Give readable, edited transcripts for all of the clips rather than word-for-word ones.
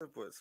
But what's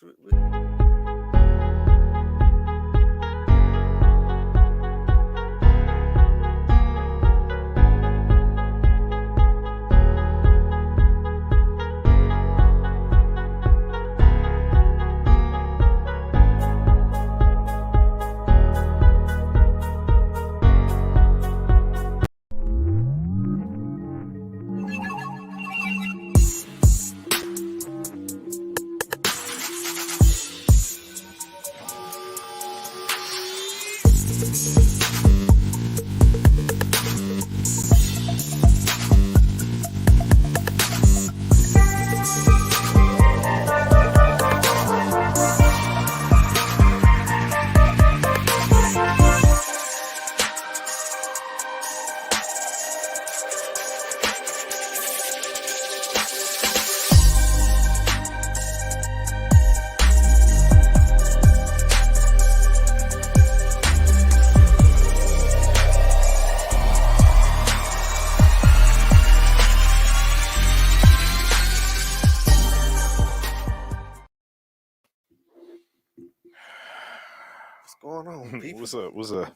going on, people? What's up? What's up?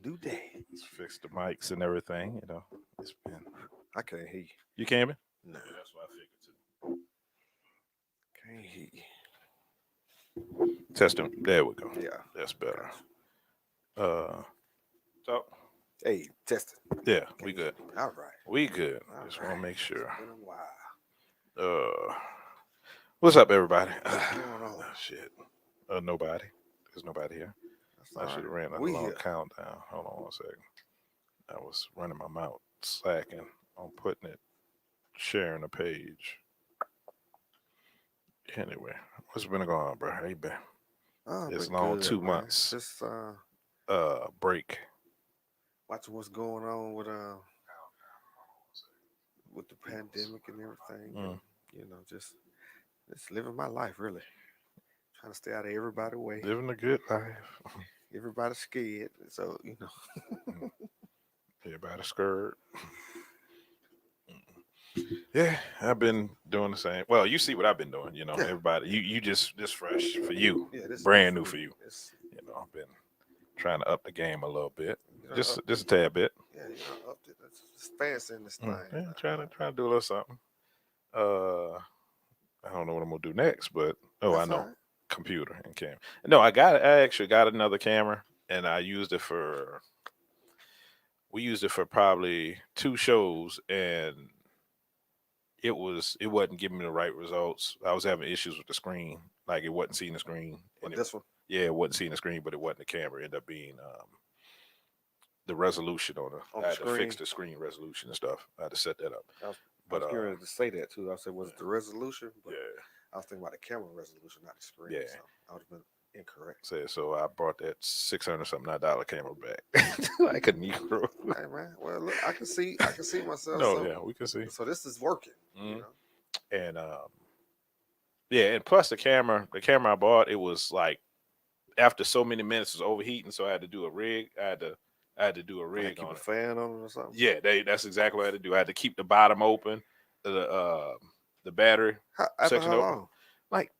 New day. Let's fix the mics and everything. It's been. I can't hear you. You can be? No, That's what I figured too. can't hear Testing. There we go. you. Yeah. That's better. So Hey, testing. yeah, we good. All right. We good. All Just right. want to make sure. It's been a while. Uh, what's up, everybody? What's going on? Shit. Nobody. There's nobody here. That's I all should have right. ran a We long here. countdown. Hold on one second. I was running my mouth, slacking on putting it, sharing the page. Anyway, what's been going on, bro? How you been? Oh, It's been long good, 2 months. Just Break. watching what's going on with the pandemic and everything. Mm. And, just living my life really. Trying to stay out of everybody's way. Living a good life. Everybody's scared. So, Everybody scared. Yeah, I've been doing the same. Well, you see what I've been doing. Yeah. Everybody, you just this fresh for you. Yeah, this Brand is new me. for you. It's, I've been trying to up the game a little bit, you know, just up, just a tad bit. yeah, up to it's fancy in this thing. Yeah, trying to do a little something. I don't know what I'm gonna do next, but I That's know. all right. Computer and camera. No, I actually got another camera, and I used it for. We used it for probably 2 shows, and it wasn't giving me the right results. I was having issues with the screen, like it wasn't seeing the screen. With this one, Yeah, it wasn't seeing the screen, but it wasn't the camera. It ended up being the resolution on On I the had to fix screen? the screen resolution and stuff. I had to set that up. I was But getting ready to say that too. I said, was it the resolution? But yeah, I was thinking about the camera resolution, not the screen. Yeah. So I would have been incorrect. so I brought that $600 something dollar camera back like a Negro. Hey man, well look, I can see myself. No, so, yeah, we can see. so this is working. Mhm. And yeah, and plus the camera I bought, it was like after so many minutes it was overheating, so I had to do a rig. I had to do a rig Keep on a it. fan on it or something. Yeah, that's exactly what I had to do. I had to keep the bottom open, the battery After section how open, long? like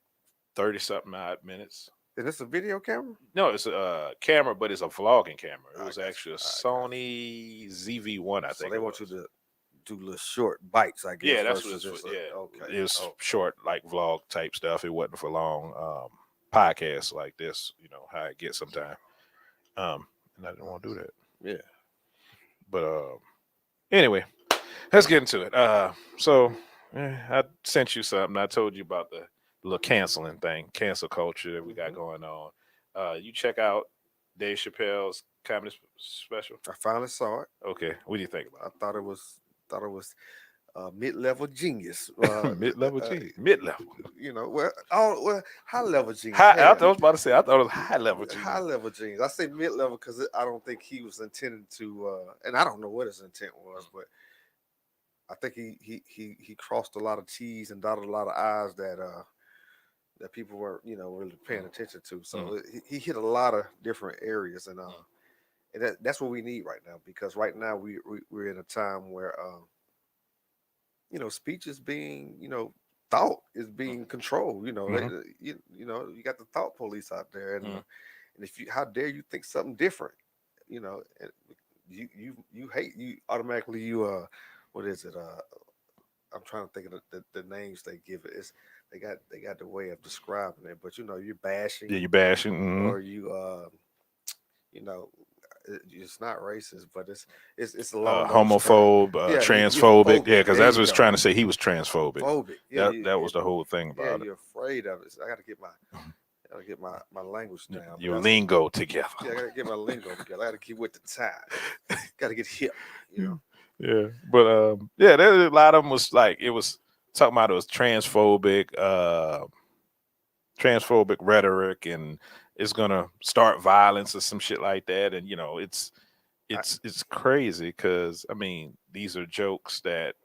30 something odd minutes. Is this a video camera? No, it's a camera, but it's a vlogging camera. It I was got you. actually a I got Sony ZV-1, I So think. they it want was. you to do little short bites, I guess. Yeah, that's what versus it's for. just Yeah, okay. it was Oh, short, like vlog type stuff. It wasn't for long podcasts like this. How I get sometimes. And I didn't want to do that. yeah. But anyway, let's get into it. So I sent you something. I told you about the little canceling thing, cancel culture that we got going on. You check out Dave Chappelle's comedy special. I finally saw it. Okay, what do you think I about thought it was mid-level genius. it? Mid-level G, mid-level. High-level genius. High. I Hell, was about to say. I thought it was high level G. high-level genius. I say mid-level because I don't think he was intended to, and I don't know what his intent was, but I think he crossed a lot of T's and dotted a lot of I's that people weren't really paying attention to. So he hit a lot of different areas, and that's what we need right now, because right now we're in a time where speech is being thought is being controlled. Mhm. You got the thought police out there, Mhm. and if you, how dare you think something different? And you hate, you automatically, what is it? I'm trying to think of the names they give it. They got the way of describing it, but you're Yeah, bashing, you bashing. Mhm. or you know it's not racist, but it's along those terms. Homophobe, Yeah, you're transphobic. Yeah, phobic. because There that's you what it's go. trying to say. He was transphobic. Phobic. Yeah, That was the whole thing yeah, about it. you're afraid of it. So I gotta get my language down. But Your that's what. lingo together. Yeah, I gotta get my lingo together. I gotta keep with the time. Gotta get hip. Yeah, but yeah, there a lot of them was like it was talking about it was transphobic rhetoric, and it's gonna start violence or some shit like that, and I, it's crazy because I mean these are jokes that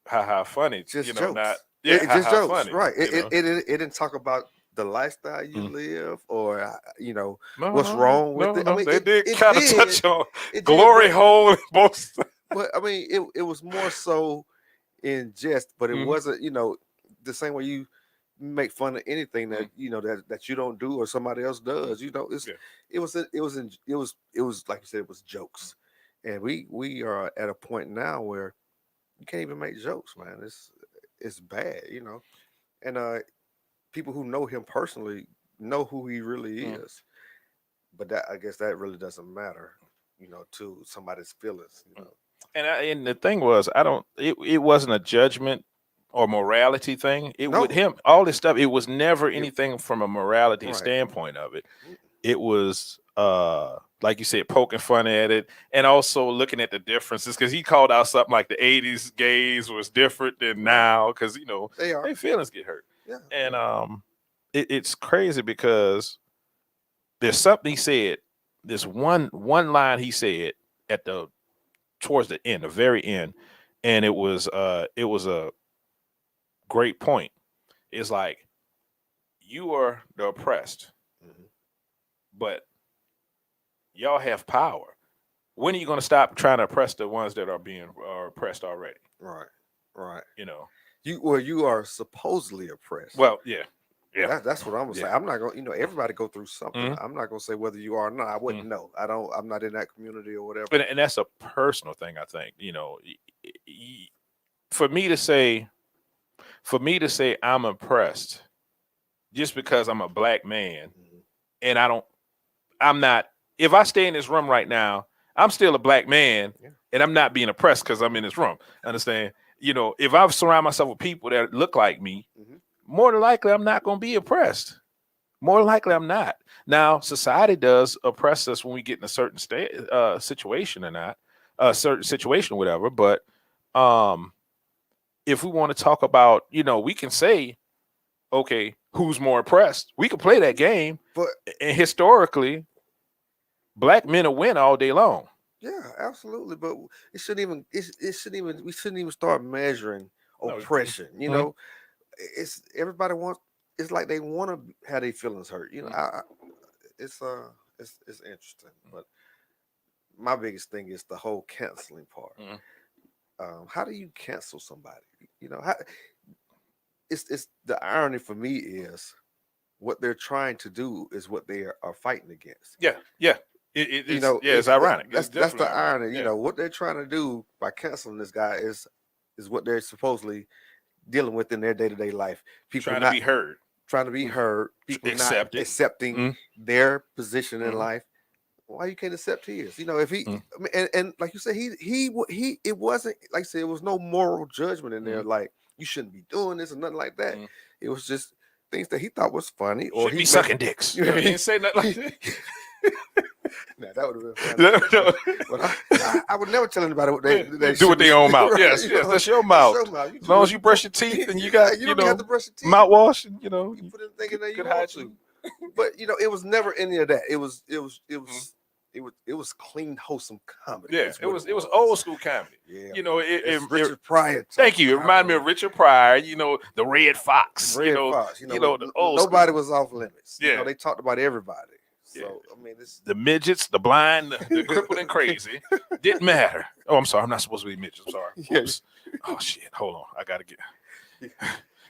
haha funny, just not jokes. yeah Just haha jokes, funny, right? It didn't talk about the lifestyle you Mm. live, or No, what's no, wrong with no, it. I no. mean, They it did it kind of did, touch on it did, glory hole in both. but I mean, it was more so in jest, but it Mhm. wasn't, the same way you make fun of anything that Mm. that you don't do or somebody else does. Yeah. It was like you said, it was jokes, and we are at a point now where you can't even make jokes, man. It's bad, and people who know him personally know who he really Mm. is, but that, I guess, that really doesn't matter, to somebody's feelings. And the thing was, I don't. It wasn't a judgment or morality thing. It with No, him, all this stuff. It was never it, anything from a morality right. standpoint of it. Mm, It was like you said, poking fun at it, and also looking at the differences because he called out something like the '80s gays was different than right. now because They are. their feelings get hurt, Yeah, and yeah. it's crazy because there's something he said. This one line he said at the towards the end, the very end, and it was a great point. It's like you are the oppressed, Hmm. but y'all have power. When are you going to stop trying to oppress the ones that are oppressed already? Right, right. You know. You are supposedly oppressed. Well, yeah, yeah, That's what I'm gonna say. yeah. I'm not gonna, everybody go through something. Hmm. I'm not gonna say whether you are or not. I wouldn't know. I don't. I'm not in that community or whatever. And that's a personal thing. I think for me to say I'm oppressed just because I'm a black man Mhm. and I'm not. If I stay in this room right now, I'm still a black man, Yeah. and I'm not being oppressed because I'm in this room. Understand? If I surround myself with people that look like me, Mhm. more than likely I'm not going to be oppressed. More than likely I'm not. Now, society does oppress us when we get in a certain situation or not, a certain situation or whatever. But um, if we want to talk about, we can say, okay, who's more oppressed? We can play that game, But and historically, black men will win all day long. yeah, absolutely. But it shouldn't even. It shouldn't even. We shouldn't even start measuring No. oppression. Mhm. It's everybody wants. It's like they want to have their feelings hurt. It's it's interesting. But my biggest thing is the whole canceling part. Mhm. How do you cancel somebody? How, it's the irony for me is what they're trying to do is what they are fighting against. Yeah, yeah. It's ironic. It's That's definitely the ironic. irony. Yeah. What they're trying to do by canceling this guy is what they're supposedly dealing with in their day to day life. People Trying to not be heard, trying to be heard. People not accepted. accepting Mm-hmm. their position in Mm-hmm. life. Why you can't accept his? If he, Mm-hmm. I mean, and like you said, he it wasn't like I said, it was no moral judgment in there. Like you shouldn't be doing this or nothing like that. Mm-hmm. It was just things that he thought was funny, or Shouldn't he be meant. sucking dicks. You know what I He mean? didn't say nothing like that. Nah, that would have been funny. No, no. But I would never tell anybody what they Do should with be their own mouth. right, Yes, yes, that's your That's mouth. your mouth. You As do long it. as you brush your teeth and you Yeah, got, you don't even have to brush your teeth. mouthwash, and You put anything in there you good want to. hygiene. But it was never any of that. It was Mhm. it was clean, wholesome comedy. Yeah, is it what was old school comedy. Yeah, It, it's Richard Pryor. thank you. It reminded me of Richard Pryor. The Red Fox. Red Fox. The old school. Nobody was off limits. Yeah. They talked about everybody. Yeah. So I mean, this The midgets, the blind, the crippled and crazy didn't matter. Oh, I'm sorry. I'm not supposed to be midgets. I'm sorry. Yeah. Oops. Oh shit. Hold on. I gotta get.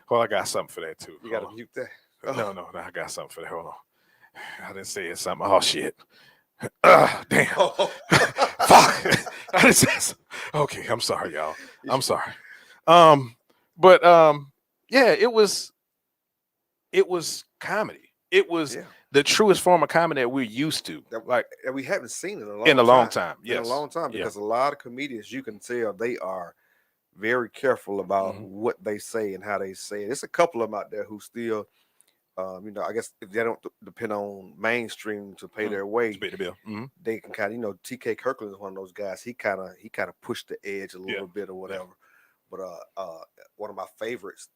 Well, I got something for that too. You got to mute that. No, I got something for that. Hold on. I didn't say it something. Oh shit. Damn. Oh. Fuck. I didn't say something. Okay, I'm sorry, y'all. I'm sorry. But yeah, it was comedy. It was the truest form of comedy that we're used to. And we haven't seen it in a long time. In a long time, because a lot of comedians, you can tell they are very careful about what they say and how they say it. There's a couple of them out there who still, I guess if they don't depend on mainstream to pay their way, to pay the bill. they can kind of, TK Kirkland is one of those guys. He kind of pushed the edge a little bit or whatever. But one of my favorites,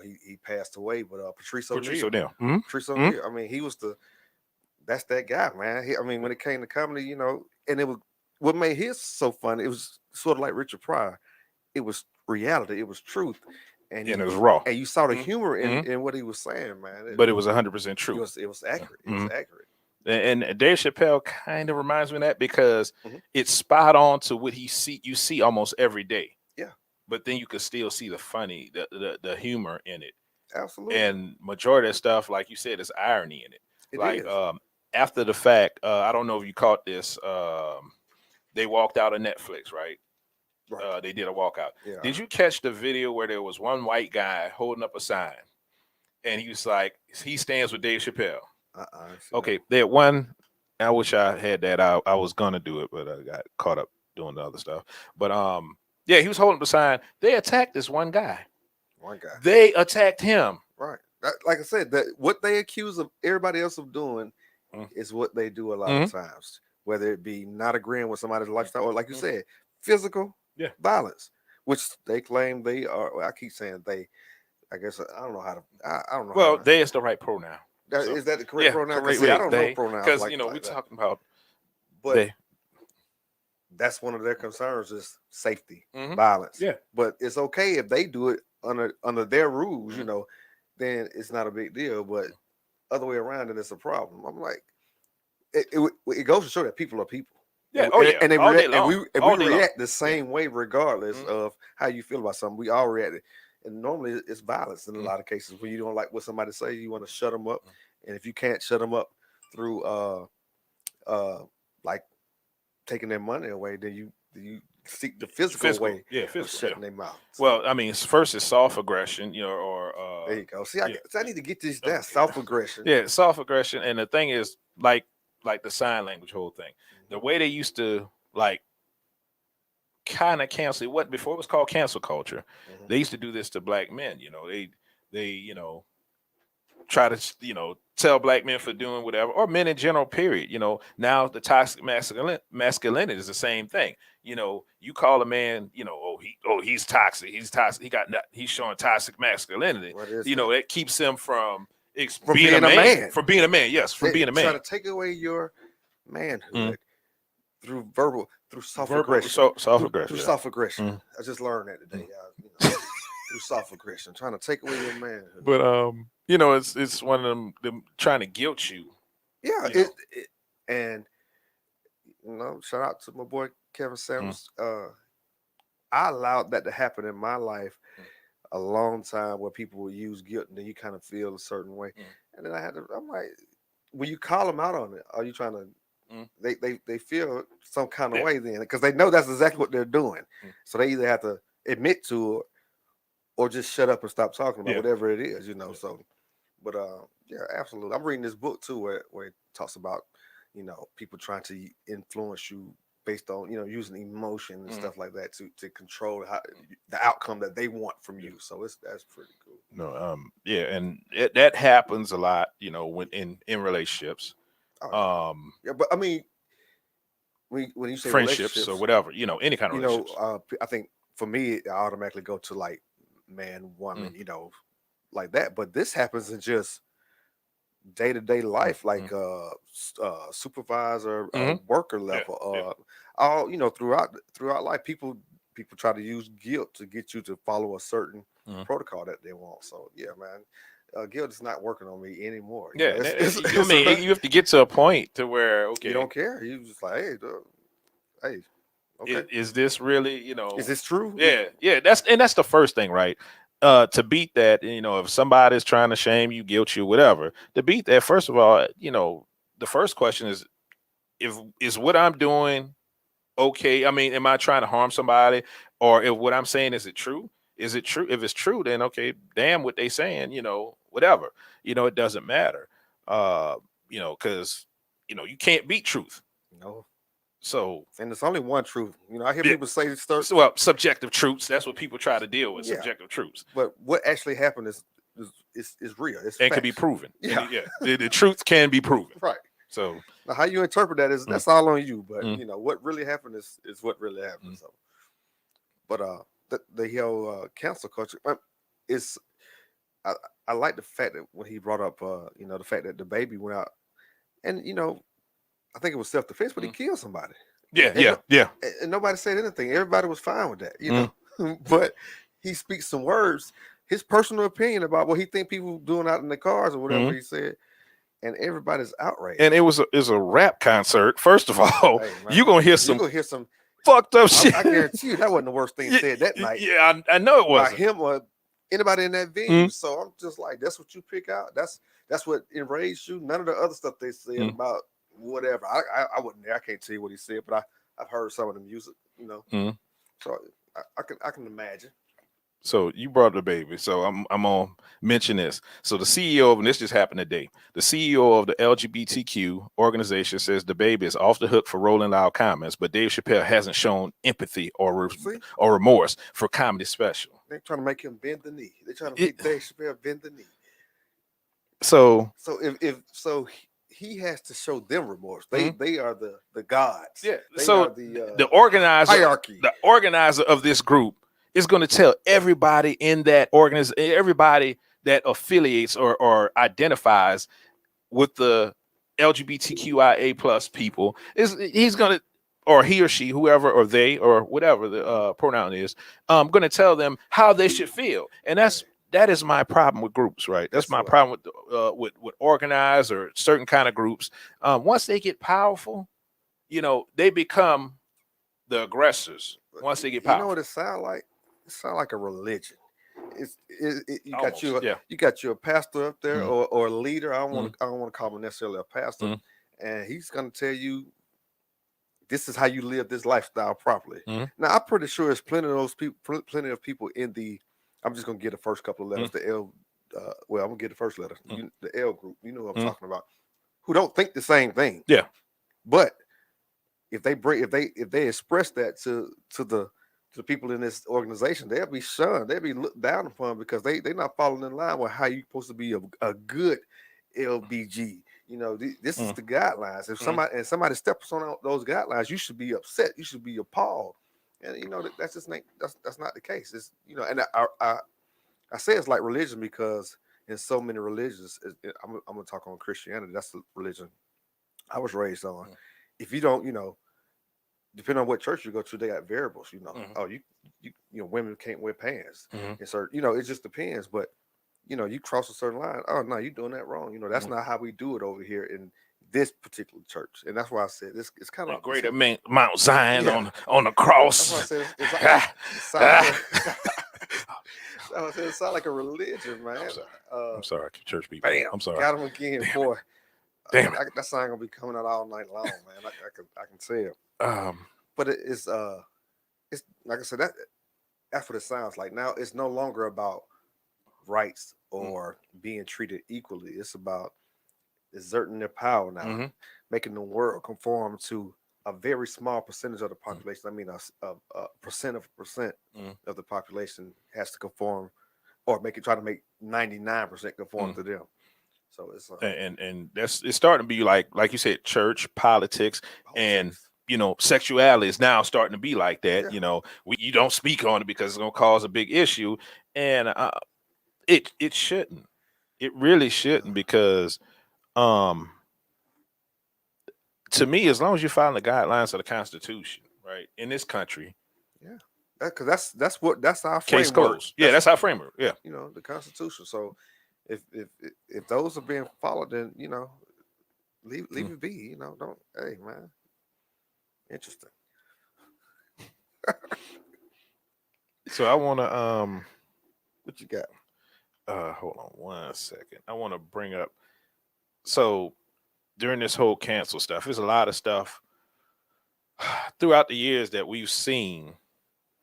he passed away. But Patrice O'Neal. Patrice O'Neal. I mean, he was that's that guy, man. When it came to comedy, and it was what made his so funny. It was sort of like Richard Pryor. It was reality. It was truth, and it was raw. And you saw the humor in what he was saying, man. But it was 100% true. It was accurate. It was accurate. And Dave Chappelle kind of reminds me of that because it's spot on to what you see almost every day. Yeah. But then you could still see the funny, the humor in it. Absolutely. And majority of stuff, like you said, is irony in it. It is. After the fact, I don't know if you caught this. They walked out of Netflix, right? Right. They did a walkout. Yeah. Did you catch the video where there was one white guy holding up a sign, and he was like, he stands with Dave Chappelle? Okay, there one. I wish I had that. I was gonna do it, but I got caught up doing the other stuff. But yeah, he was holding up the sign. They attacked this one guy. They attacked him. Right. Like I said, that what they accuse of everybody else of doing is what they do a lot of times. Whether it be not agreeing with somebody's lifestyle, or like you said, physical violence, which they claim they are. Well, I keep saying they. I guess I don't know how to. I don't know. Well, they is the right pronoun. Is that the correct pronoun? I don't know pronouns because we're talking about. But that's one of their concerns is safety, violence. Yeah. But it's okay if they do it under their rules. Then it's not a big deal. But other way around, then it's a problem. I'm like, it goes to show that people are people. Yeah, and they all react, day long. we react the same way regardless of how you feel about something. We all react, and normally it's violence in a lot of cases. When you don't like what somebody says, you want to shut them up, and if you can't shut them up through like taking their money away, then you seek the physical way of shutting their mouth. Well, first is soft aggression, or there you go. See, I need to get this down. Soft aggression. Yeah, soft aggression, and the thing is, like the sign language whole thing. The way they used to kind of cancel what before it was called cancel culture. They used to do this to black men. They try to tell black men for doing whatever, or men in general. Period. Now the toxic masculinity is the same thing. You call a man, he's toxic. He's showing toxic masculinity. It keeps him from being a man. From being a man, yes, from being a man. Trying to take away your manhood. Through soft aggression. Soft aggression. Through soft aggression. I just learned that today. Through soft aggression, trying to take away your manhood. But it's one of them trying to guilt you. Yeah, and shout out to my boy Kevin Samuels. I allowed that to happen in my life a long time, where people would use guilt, and then you kind of feel a certain way, and then I'm like, when you call them out on it, are you trying to? They feel some kind of way then, because they know that's exactly what they're doing. So they either have to admit to it or just shut up and stop talking about whatever it is, So, but absolutely. I'm reading this book too, where it talks about people trying to influence you based on using emotion and stuff like that to control the outcome that they want from you. So that's pretty cool. No, and that happens a lot, when in relationships. Yeah, but when you say friendships or whatever, any kind of relationships. I think for me, I automatically go to like man, woman, like that. But this happens in just day-to-day life, like supervisor, worker level, all throughout life. People try to use guilt to get you to follow a certain protocol that they want. So yeah, man. Guilt is not working on me anymore. Yeah, you have to get to a point to where you don't care. You just like, hey, okay. Is this really, Is this true? Yeah. That's the first thing, right? to beat that, if somebody's trying to shame you, guilt you, whatever, to beat that, first of all, the first question is, is what I'm doing okay? I mean, am I trying to harm somebody, or if what I'm saying, is it true? Is it true? If it's true, then okay, damn what they saying, whatever. It doesn't matter. Because you can't beat truth. No. So, and it's only one truth. I hear Yeah. people say well, subjective truths. That's what people try to deal with. Yeah. Subjective truths. but what actually happened is real. It's And facts. can be proven. Yeah. The truth can be proven. Right. So Now, how you interpret that is that's all on you. But Mm. what really happened is what really happened. So, but the whole cancel culture is. I like the fact that when he brought up the fact that the baby went out, and I think it was self defense, but he killed somebody. yeah. And nobody said anything. Everybody was fine with that, but he speaks some words, his personal opinion about what he think people doing out in the cars or whatever he said, and everybody's outraged. And it was a rap concert. First of all, Hey, man, you're gonna hear some fucked up shit. I guarantee you that wasn't the worst thing said that night. Yeah, I know it by wasn't. him or anybody in that venue. So I'm just like, that's what you pick out. That's what enraged you. None of the other stuff they said about whatever. I wouldn't. I can't tell you what he said, but I've heard some of the music. So I can imagine. So you brought the baby. So I'm gonna mention this. So the CEO and this just happened today. The CEO of the LGBTQ organization says the baby is off the hook for rolling loud comments, but Dave Chappelle hasn't shown empathy or remorse for comedy special. They're trying to make him bend the knee. They're trying to make Dave Chappelle bend the knee. So if he has to show them remorse. They are the gods. Yeah. They so are the organizer hierarchy. The organizer of this group is going to tell everybody in that organization, everybody that affiliates or identifies with the LGBTQIA plus people, he's going to, or he or she, whoever, or they, or whatever the pronoun is, going to tell them how they should feel. And that is my problem with groups, right? That's my problem with organized or certain kind of groups. Once they get powerful, they become the aggressors. Once they get powerful. You know what it sounds like? It sounds like a religion. You Almost, you got your pastor up there or a leader. I don't want to call him necessarily a pastor, and he's going to tell you this is how you live this lifestyle properly. Now I'm pretty sure there's plenty of people in the. I'm just going to get the first couple of letters. The L. Well, I'm going to get the first letter. The L group. You know what I'm talking about. Who don't think the same thing. Yeah. But if they express that to the people in this organization, they'll be shunned. They'll be looked down upon because they're not following in line with how you're supposed to be a good LBG. This is the guidelines. If somebody steps on those guidelines, you should be upset. You should be appalled. And that's just that's not the case. It's and I say it's like religion because in so many religions, I'm gonna talk on Christianity. That's the religion I was raised on. If you don't, depending on what church you go to, they got variables. Oh, you women can't wear pants. And so it just depends. But you cross a certain line. Oh no, you're doing that wrong. That's not how we do it over here in this particular church. And that's why I said it's kind of greater Mount Zion on the cross. That's why I said it sounds like a religion, man. I'm sorry, church people. Bam, I'm sorry. Got him again, boy. Damn it. That song gonna be coming out all night long, man. I can tell. But it's like I said, that's what it sounds like. Now it's no longer about rights or being treated equally. It's about exerting their power now, making the world conform to a very small percentage of the population. I mean, a percent of the population has to conform, or try to make 99% conform to them. So it's and it's starting to be like you said, church politics and sexuality is now starting to be like that. You don't speak on it because it's going to cause a big issue, and it shouldn't. It really shouldn't because to me, as long as you follow the guidelines of the Constitution, right, in this country, because that's our case framework. Closed. That's our framework. Yeah, the Constitution. So if those are being followed, then leave it be. Don't. Hey, man, interesting. So I want to What you got? Hold on 1 second. I want to bring up. So during this whole cancel stuff, there's a lot of stuff throughout the years that we've seen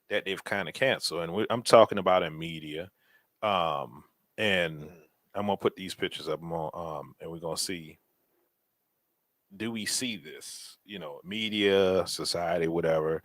that they've kind of canceled, and I'm talking about in media. And I'm gonna put these pictures up more, and we're gonna see. Do we see this? Media, society, whatever.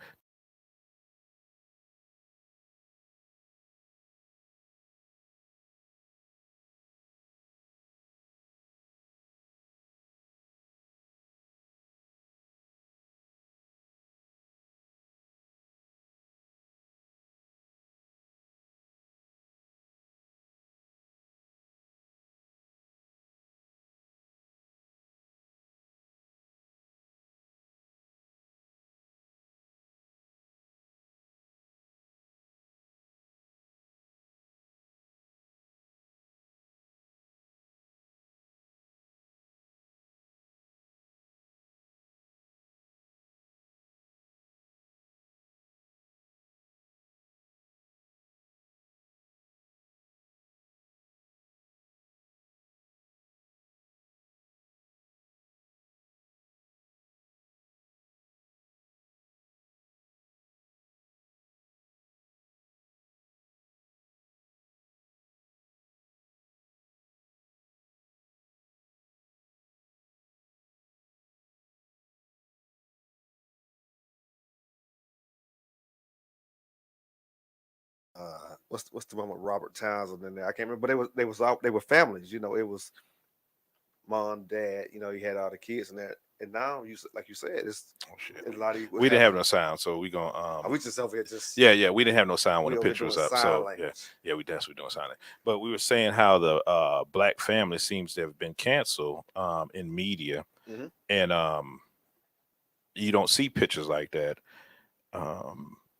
What's the one with Robert Townsend in there? I can't remember, but they were families. It was mom, dad. You had all the kids and that. And now like you said, it's Oh shit. a lot of We didn't have no sound, so we gonna we just over here just yeah, we didn't have no sound when we the over picture was doing up. sign So language. yeah, we definitely doing sign. But we were saying how the black family seems to have been canceled in media, Mhm. and you don't see pictures like that.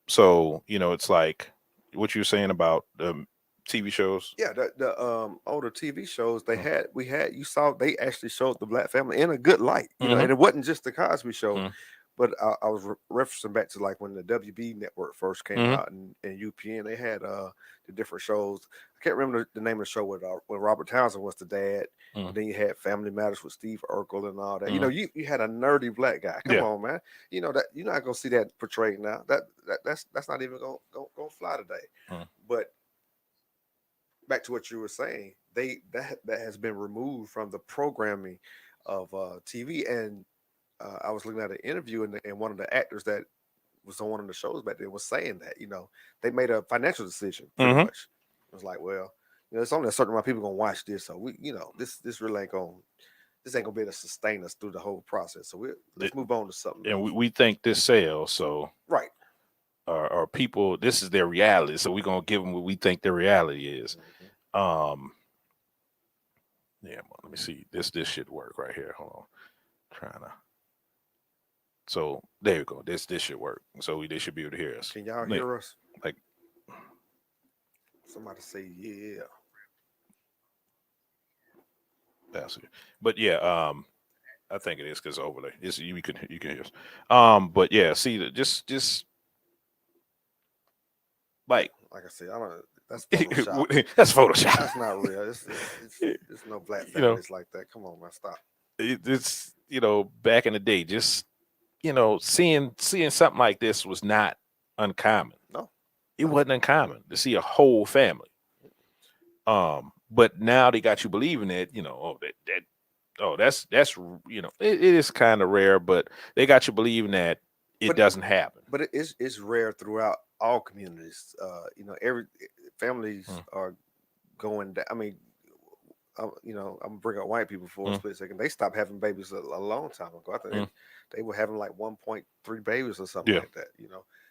So it's like what you were saying about the TV shows. Yeah, the older TV shows Mm. we had you saw they actually showed the black family in a good light, Mhm. and it wasn't just the Cosby Show, Mhm. but I was referencing back to like when the WB network first came Mhm. out and UPN, they had the different shows. I can't remember the name of the show when Robert Townsend was the dad. Mhm. And then you had Family Matters with Steve Urkel and all that. Mhm. You had a nerdy black guy. Come Yeah. on, man. That you're not gonna see that portrayed now. That's not even gonna fly today. Mhm. But back to what you were saying, that has been removed from the programming of TV. And I was looking at an interview, and one of the actors that was on one of the shows back then was saying that they made a financial decision pretty Mhm. much. It was like, well, it's only a certain amount of people gonna watch this, so this really ain't gonna be able to sustain us through the whole process. So let's move on to something And else. we think this sells, so Right. or people, this is their reality, so we're gonna give them what we think their reality is. Mhm. Um, yeah, let me see. This should work right here. Hold on, trying to. So there you go. This should work. So they should be able to hear us. Can y'all Like, hear us? like Somebody say yeah. that's it. But yeah, I think it is because overlay. It's, you can hear us. But yeah, see, just like Like I said, I don't. That's Photoshop. that's Photoshop. That's not real. It's no black You know, families like that. Come on, man, stop. it's back in the day, just seeing something like this was not uncommon. No, It no. wasn't uncommon to see a whole family. But now they got you believing that, that's it is kind of rare, but they got you believing that it But doesn't happen. but it's rare throughout all communities. Every families Mm. are going down. I mean, I'm gonna bring up white people for a Mm. split second. They stopped having babies a long time ago. I think Mm. they were having like 1.3 babies or something Yeah. like that.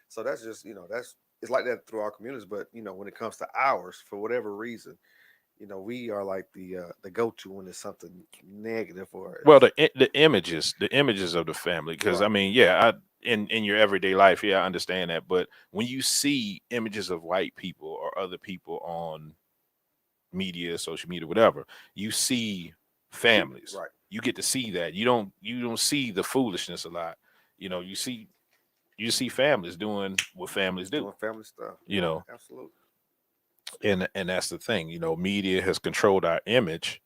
So that's just that's it's like that through our communities. But when it comes to ours, for whatever reason, we are like the go to when it's something negative or Well, the images of the family, because I right. mean, yeah, in your everyday life, yeah, I understand that, but when you see images of white people or other people on media, social media, whatever, you see families. Right. You get to see that. You don't see the foolishness a lot. You see families doing what families do. Doing family stuff. You know, Absolutely. And that's the thing, media has controlled our image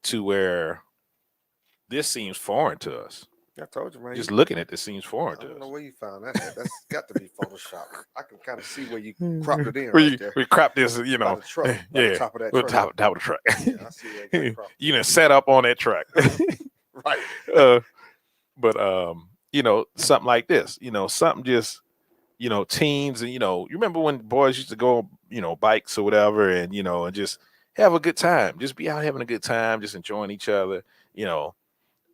to where this seems foreign to us. I told you, man. Just looking at this seems foreign I to don't know us. where you found that at. That's got to be Photoshopped. I can kind of see where you cropped it in we right there. we crop this, By the truck, by the yeah, top of that with truck. top of the truck. Yeah, I see where it got cropped. You done set up on that truck. Right. uh, but something like this, something just, teens, and you remember when boys used to go, bikes or whatever, and and just have a good time, just be out having a good time, just enjoying each other,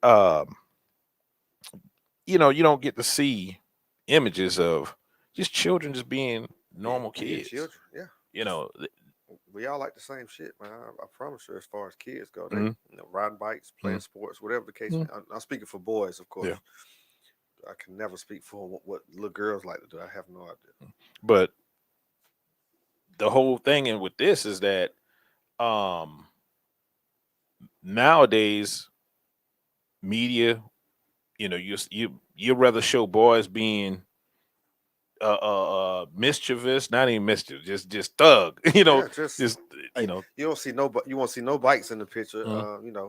um, you don't get to see images of just children just being normal Being kids. children. Yeah. You know, We all like the same shit, man. I promise you. As far as kids go, they Mhm. riding bikes, playing Mhm. sports, whatever the case. Mhm. I'm speaking for boys, of course. Yeah. I can never speak for what little girls like to do. I have no idea. But the whole thing and with this is that um nowadays media, you rather show boys being mischievous, not even mischievous, just thug, Yeah, just just hey, you don't see no, you won't see no bikes in the picture. Mhm.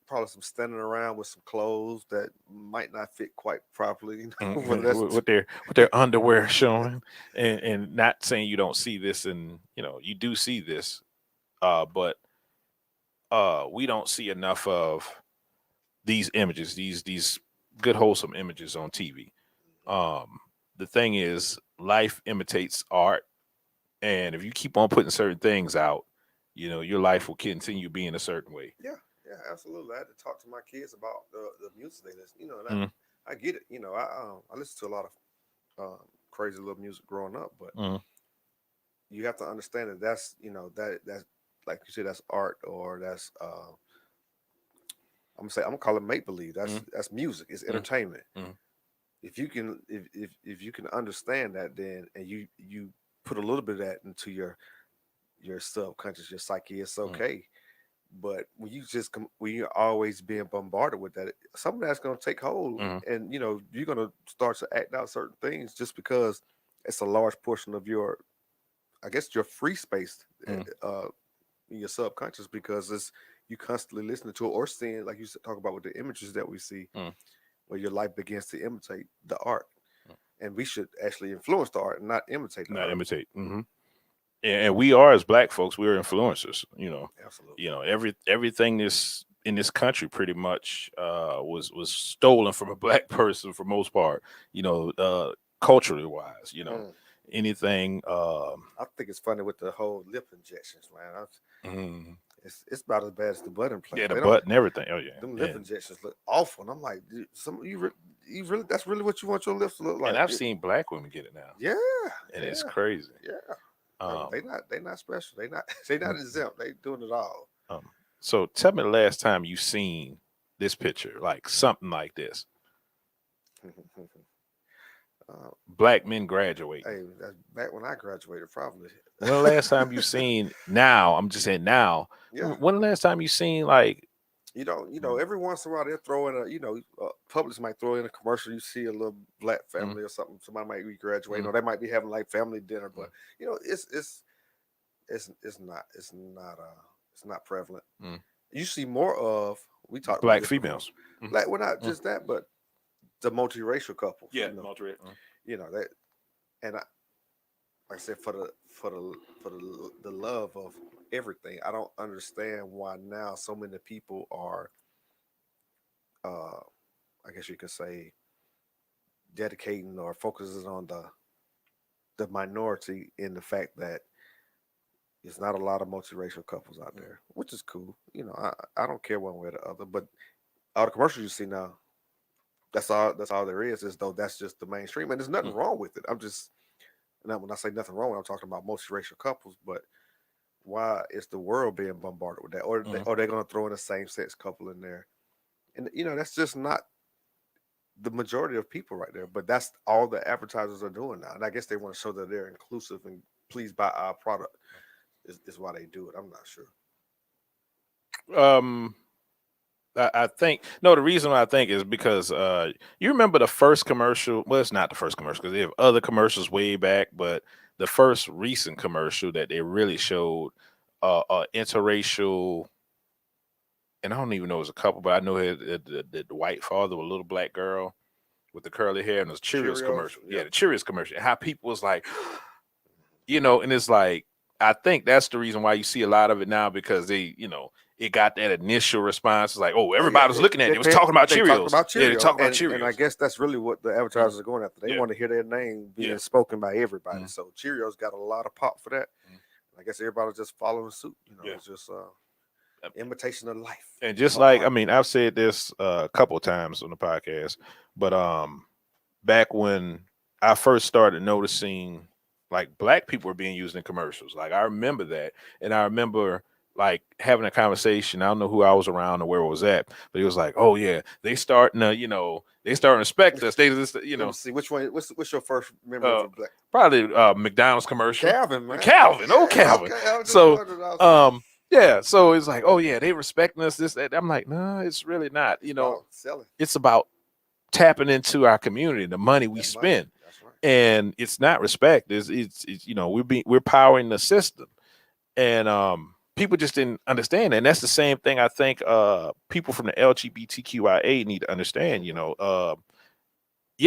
Probably some standing around with some clothes that might not fit quite properly. Whether that's with their underwear showing, and not saying you don't see this, and you do see this, but we don't see enough of these images, these good wholesome images on TV. The thing is, life imitates art, and if you keep on putting certain things out, your life will continue being a certain way. yeah, yeah, absolutely. I had to talk to my kids about the music they listen. And Mm, I get it. I listen to a lot of crazy little music growing up, but mm, you have to understand that that's like you said, that's art, or that's I'm gonna call it make believe. mm, That's music. It's mm, entertainment. mm, If you can if you can understand that, then and you put a little bit of that into your subconscious, your psyche, it's mm, okay. But when you're always being bombarded with that, some of that's going to take hold, mm, and you're going to start to act out certain things just because it's a large portion of your, I guess, your free space mm, in your subconscious, because it's you constantly listening to it or seeing, like you talk about with the images that we see, mm, where your life begins to imitate the art, and we should actually influence the art and not imitate the not art. imitate. And we are, as black folks, we're influencers. Absolutely. Everything this in this country pretty much was stolen from a black person for most part. Culturally wise. Mm. Anything. I think it's funny with the whole lip injections, man. Mhm. It's about as bad as the butt Yeah, implants. the They don't butt and everything. Oh Them yeah, lip injections look awful, and I'm like, dude, you really that's really what you want your lips to look and like? I've seen black women get it now, Yeah, and it's yeah, crazy. yeah. Um, They not special. They not mm, exempt. They doing it all. so tell me the last time you seen this picture, like something like this. uh, Black men graduating. hey, that's back when I graduated, probably. When the last time you seen now? I'm just saying now. Yeah, When the last time you seen like every once in a while they'll throw in Publix might throw in a commercial. You see a little black mm, family or something. Somebody might be graduating, mm, or they might be having like family dinner. But mm, it's not prevalent. mm. You see more of, we talked about Black this before. females? Mm, Black, well, not mm. just that, but the multiracial couples. Yeah, multi. That, and like I said, for the love of everything, I don't understand why now so many people are, uh, I guess you could say, dedicating or focuses on the minority, in the fact that it's not a lot of multiracial couples out there, which is cool. I don't care one way or the other, but all the commercials you see now, that's all there is though that's just the mainstream, and there's nothing Mm, wrong with it. I'm just, and when I say nothing wrong, I'm talking about multiracial couples. But why is the world being bombarded with that, or mm, are they going to throw in a same sex couple in there? And that's just not the majority of people right there. But that's all the advertisers are doing now, and I guess they want to show that they're inclusive and please buy our product. Is why they do it. I'm not sure. Um, I think no. The reason why I think is because you remember the first commercial. Well, it's not the first commercial because they have other commercials way back, but the first recent commercial that they really showed interracial, and I don't even know it was a couple, but I know the white father with a little black girl with the curly hair, and it was Cheerios commercial. Yeah, the Cheerios commercial. And how people was like, and it's like I think that's the reason why you see a lot of it now because they, it got that initial response. It's like, oh, everybody was looking at it. It was talking about Cheerios. Yeah, they talking about Cheerios. And I guess that's really what the advertisers are going after. They want to hear their name being spoken by everybody. So Cheerios got a lot of pop for that. I guess everybody's just following suit. It's just imitation of life. And just like, I've said this a couple of times on the podcast, but back when I first started noticing like black people were being used in commercials, like I remember that. And I remember like having a conversation. I don't know who I was around or where it was at, but it was like, oh yeah, they starting to, they starting to respect us. They just, Let me see which one. What's your first memory of black? Probably McDonald's commercial. Calvin, man. Calvin. Okay, so yeah, so it's like, oh yeah, they respecting us. This, that. I'm like, no, it's really not. Selling. It's about tapping into our community, the money we spend, and it's not respect. It's we're powering the system, and people just didn't understand. And that's the same thing I think people from the LGBTQIA need to understand. Yeah,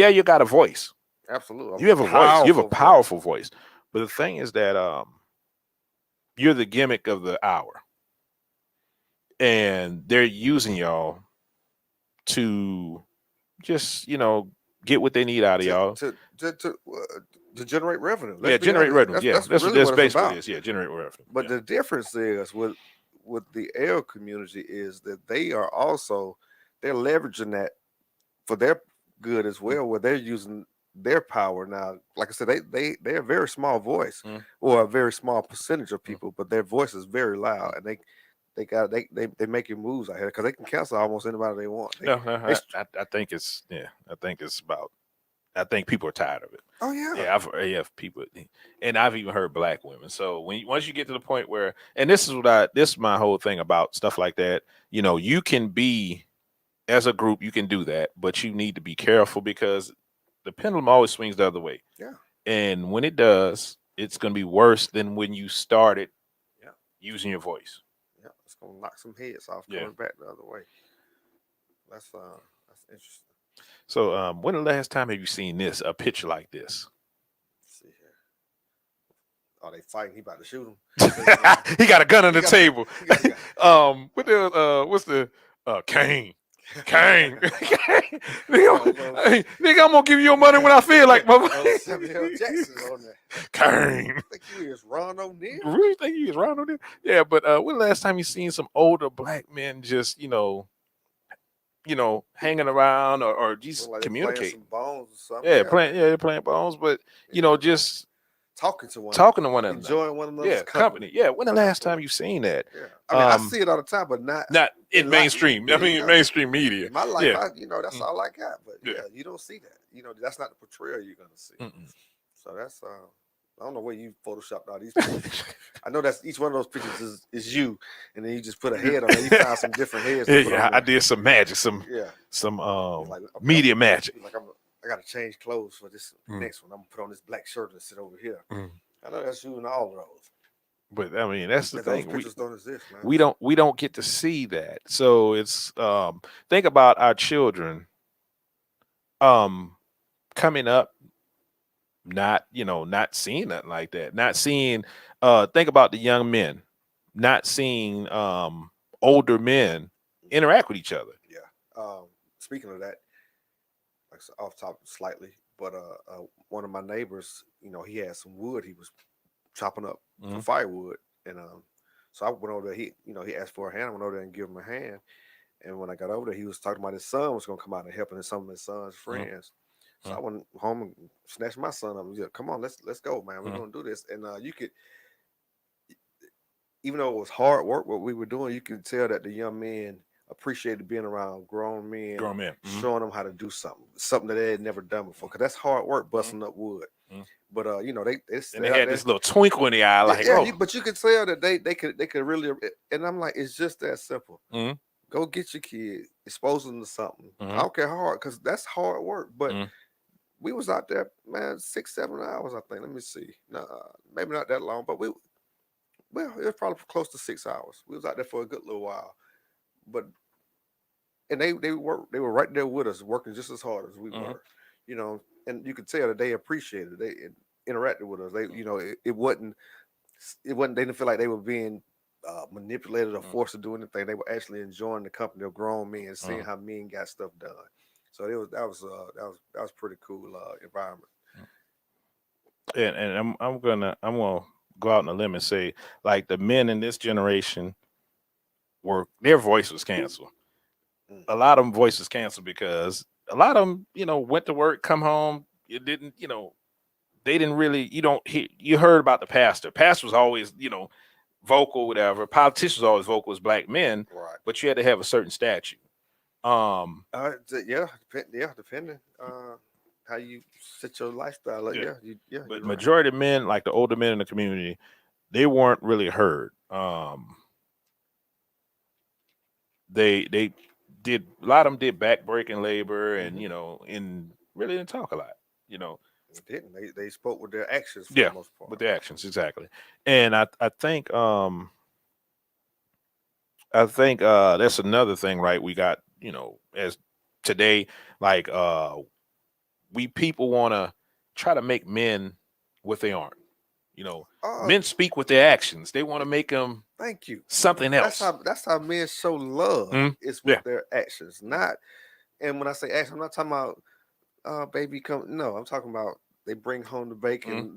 you got a voice. Absolutely, you have a voice. You have a powerful voice. But the thing is that you're the gimmick of the hour, and they're using y'all to just get what they need out of y'all to generate revenue. Generate revenue. That's really what basically what it is. Yeah, generate revenue. But the difference is with the L community is that they're leveraging that for their good as well, where they're using their power now. Like I said, they're a very small voice or a very small percentage of people, but their voice is very loud, and they making moves out here because they can cancel almost anybody they want. I think it's about. I think people are tired of it. Oh yeah, yeah. People, and I've even heard black women. So once you get to the point where, and this is my whole thing about stuff like that. You can be as a group, you can do that, but you need to be careful because the pendulum always swings the other way. Yeah, and when it does, it's going to be worse than when you started. Using your voice. Yeah, it's going to knock some heads off coming back the other way. That's interesting. So, when the last time have you seen a picture like this? Let's see here. Oh, they fighting. He about to shoot him. He got a gun on the table. What's the Kane? Kane. Nigga, I'm gonna give you your money when I feel like Samuel Jackson's on there. Kane. I think you is Ron O'Neal. Really think you is Ron O'Neal? Yeah, but when the last time you seen some older black men just hanging around or just like communicating? Some bones or something. They're playing bones, but just talking to one another, enjoying one another's company. Yeah, when the last time you seen that? Yeah, I see it all the time, but not in mainstream. Mainstream media. In my life, that's all I got. But you don't see that. That's not the portrayal you're gonna see. So that's I don't know where you photoshopped all these pictures. I know that's each one of those pictures is you, and then you just put a head on it. You found some different heads. I did some magic, some media magic. Like I got to change clothes for this next one. I'm gonna put on this black shirt and sit over here. I know that's you in all of those. But that's the thing. Those pictures don't exist, man. We don't get to see that. So it's think about our children coming up, not seeing nothing like that. Not seeing think about the young men, not seeing older men interact with each other. Yeah. Speaking of that, like off topic slightly, but one of my neighbors, he had some wood he was chopping up for firewood, and so I went over there. He asked for a hand. I went over there and gave him a hand. And when I got over there, he was talking about his son was gonna come out and help, and some of his son's friends. So I went home and snatched my son up. Yeah, come on, let's go, man. We're gonna do this. And you could, even though it was hard work, what we were doing, you could tell that the young men appreciated being around grown men, showing them how to do something that they had never done before. Because that's hard work, busting up wood. But they had this little twinkle in the eye, like but you could tell that they could really. And I'm like, it's just that simple. Go get your kid, expose them to something. I Mhm. don't care how hard, because that's hard work. But Mhm. we was out there, man, 6, 7 hours, I think. Let me see. Nah, maybe not that long, but it was probably close to 6 hours. We was out there for a good little while. But and they were right there with us, working just as hard as we Mhm. were, you know. And you could tell that they appreciated it. They interacted with us. They, Mhm. you know, it wasn't. They didn't feel like they were being manipulated or Mhm. forced to do anything. They were actually enjoying the company of grown men, seeing Mhm. how men got stuff done. So that was pretty cool environment. And I'm gonna go out on a limb and say, like, the men in this generation were their voice was canceled. Mm. A lot of them voices canceled because a lot of them, went to work, come home. It didn't, they didn't really. You don't hear. You heard about the pastor. Pastor was always, vocal, whatever. Politicians were always vocal as black men, Right. but you had to have a certain statue. Depending how you set your lifestyle up. Yeah. Yeah, But you're right. majority of men, like the older men in the community, they weren't really heard. They did a lot of them did backbreaking labor, and Hmm. and really didn't talk a lot. You know, They didn't. They spoke with their actions for the yeah, most with part. the actions exactly. And I think that's another thing, right? We got as today, like we people want to try to make men what they aren't. You know, Uh, men speak with their actions. They want to make them Thank you. something That's else. how men show love Mhm. is with Yeah. their actions, not. And when I say action, I'm not talking about baby come. No, I'm talking about they bring home the Mhm. bacon.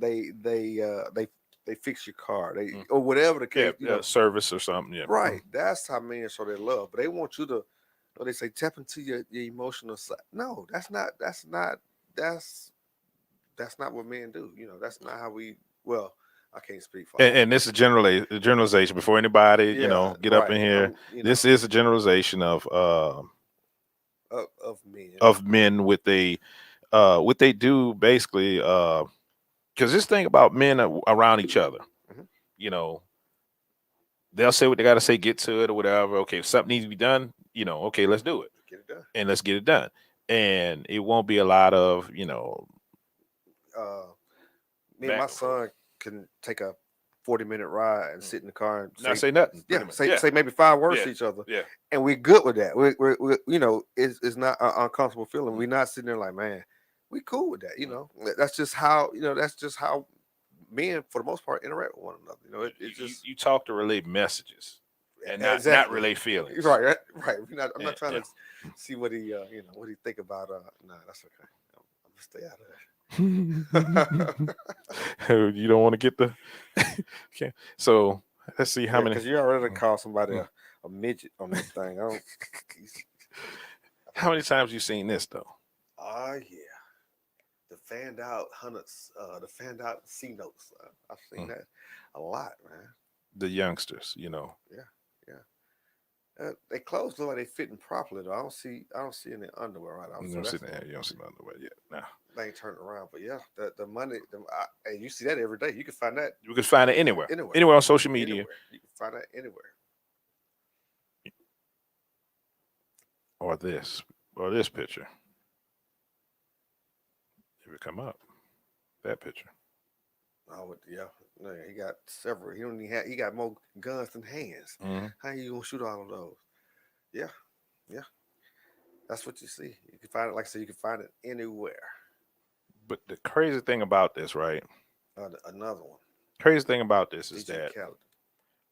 They fix your car. They Mhm. or whatever the Yeah, case. service or something. Yeah. Right. That's how men show their love. But they want you to. They say tap into your emotional side. No, that's not. That's that's not what men do. That's not how we. Well, I can't speak for all And men. this is generalization before anybody, Yeah. get up Right. in here. This is a generalization Of men. of men with a what they do basically because this thing about men around each other, Hmm. you know, they'll say what they got to say, get to it or whatever. Okay, if something needs to be done, okay, let's do it Get it done. and let's get it done. And it won't be a lot of Uh, Me and my back and forth. son can take a 40-minute ride and Mm. sit in the car and Not say, say nothing, yeah, pretty much. say Yeah, say maybe 5 words yeah, to each other, yeah. and we're good with that. It's not an uncomfortable feeling. Mm. We're not sitting there like, man, we cool with that. Mm. That's just how men, for the most part, interact with one another. You, It you just you talk to relay messages and not exactly relay feelings. right, right, right. I'm not trying Yeah. to see what he think about. Nah, that's okay. I'm gonna stay out of that. You don't want to get the okay. So let's see how Yeah, many because you already called somebody mm. a midget on this thing. I don't. How many times you seen this though? Yeah, the fanned out hundreds, the fanned out C notes. I've seen Mm. that a lot, man. The youngsters, Yeah, yeah. They clothes look like they fitting properly though. I don't see any underwear right now, you so don't see that's that. You don't see nothing the way yet. Now they ain't turning around. But yeah, the money, and you see that every day. You can find that you can find it anywhere, anywhere, anywhere on social media, anywhere. You can find that anywhere. or this picture. If it come up, that picture. Yeah. No, he got several. He don't even have. He got more guns than hands. Hmm. How you gonna shoot all of those? Yeah, yeah. That's what you see. You can find it, like I said, you can find it anywhere. But the crazy thing about this, right? Another one, Crazy thing about this is DJ that Khaled.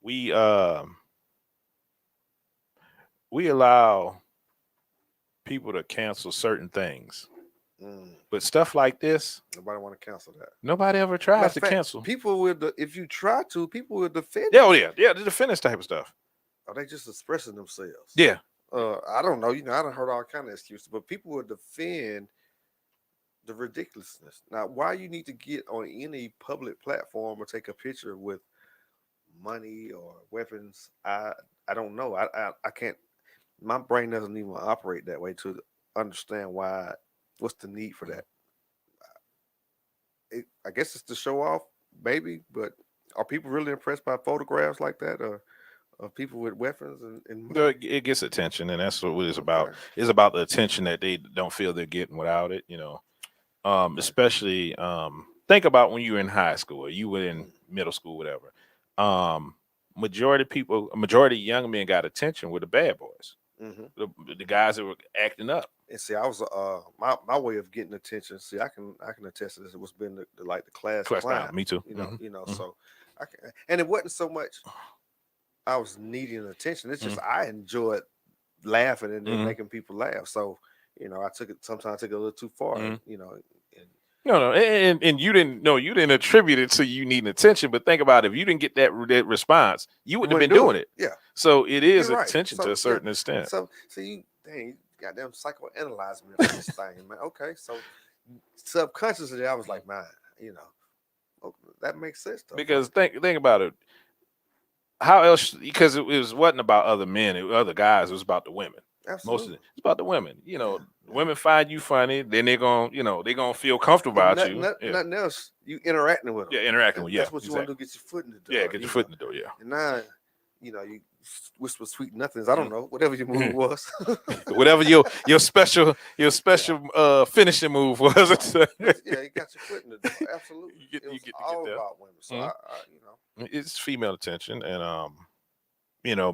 we we allow people to cancel certain things, Mm, but stuff like this, nobody want to cancel that. nobody ever Matter tries of to fact, cancel. people will. If you try to, people will defend Yeah, it. oh yeah, the defenders type of stuff. Are they just expressing themselves? Yeah, I don't know. I don't heard all kind of excuses, but people will defend the ridiculousness. Now, why you need to get on any public platform or take a picture with money or weapons? I don't know. I can't. My brain doesn't even operate that way to understand why. What's the need for mm, that? I guess it's to show off, maybe. But are people really impressed by photographs like that, or people with weapons and Well, money. it gets attention, and that's what it's about. Okay. It's about the attention that they don't feel they're getting without it. Right. Especially think about when you were in high school, or you were in Mm. middle school, whatever. Um, majority of young men got attention with the bad boys, Mhm. the guys that were acting up. And see, I was my way of getting attention. See, I can attest to this. It was been the class Class clown. down, me too. So I can, and it wasn't so much I was needing attention. It's just I enjoyed laughing and Mhm. making people laugh. So sometimes I took it a little too far. Mhm. And No, and you didn't attribute it to you needing attention, but think about it, if you didn't get that response, you we wouldn't have wouldn't been do doing it. it. Yeah, So it is you're right. attention to So a certain extent. so you dang, you goddamn psychoanalyze me for this thing, man. Okay, so subconsciously I was like, man, that makes sense though. Because think about it. How else? Because it wasn't about other men, other guys. It was about the women. Most of Absolutely. it, it's about the women. Yeah. Women find you funny, then they're gonna feel comfortable If about you. Yeah, nothing else, you interacting with them. yeah, interacting with, That's yeah, what you want to exactly. do. Get your foot in the Yeah, door. get your foot in the door. Yeah. And now, you whisper sweet nothings. I don't know, whatever your move was. Whatever your special finishing move was. But yeah, you got your foot in the door. Absolutely. You It was get to get all there. about women. So It's female attention, and